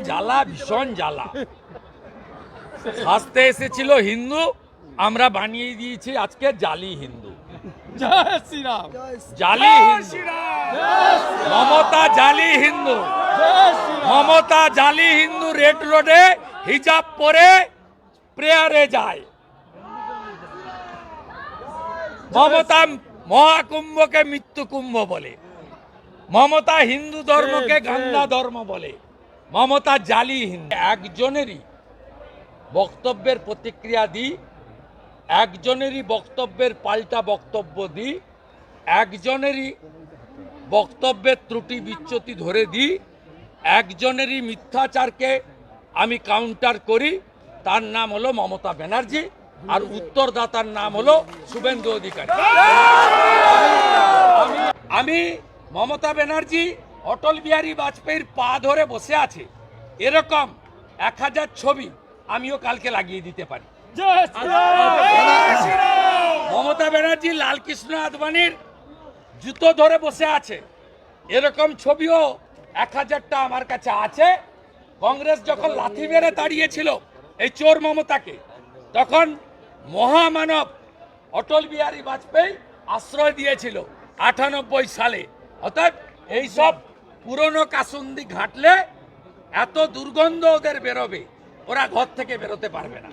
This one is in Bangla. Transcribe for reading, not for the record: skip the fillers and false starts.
জ্বালা, ভীষণ জ্বালা। সাজতে এসেছিল হিন্দু, আমরা বানিয়ে দিয়েছি আজকে জালি হিন্দু। জয় শ্রীরাম। জালি হিন্দু, মমতা জালি হিন্দু, জয় শ্রীরাম। মমতা জালি হিন্দু। রেড রোডে হিজাব পরে প্রেয়ারে যায়। মমতা মহাকুম্ভকে মৃত্যু কুম্ভ বলে, মমতা হিন্দু ধর্মকে গান্ধা ধর্ম বলে, মমতা জালি হিন্দু। একজনেরই বক্তব্যের প্রতিক্রিয়া দিই, একজনেরই বক্তব্যের পাল্টা বক্তব্য দিই, একজনেরই বক্তব্যের ত্রুটি বিচ্যুতি ধরে দিই, একজনেরই মিথ্যাচারকে আমি কাউন্টার করি। তার নাম হলো মমতা ব্যানার্জি, আর উত্তরদাতার নাম হলো শুভেন্দু অধিকারী। আমি মমতা ব্যানার্জি অটল বিহারী বাজপেয়ীর পা ধরে বসে আছে, এরকম 1000 ছবি আমিও কালকে লাগিয়ে দিতে পারি। জয় শ্রীরাম। মমতা ব্যানার্জি লালকৃষ্ণ আদবানির জুতো ধরে বসে আছে, এরকম ছবিও 1000টা আমার কাছে আছে। কংগ্রেস যখন লাথি মেরে তাড়িয়েছিল এই চোর মমতাকে, তখন মহামানব অটল বিহারী বাজপেয়ী আশ্রয় দিয়েছিল 98 সালে। অর্থাৎ এইসব পুরনো কাসুন্দি ঘাটলে এত দুর্গন্ধ ওদের বেরোবে, ওরা ঘর থেকে বেরোতে পারবে না।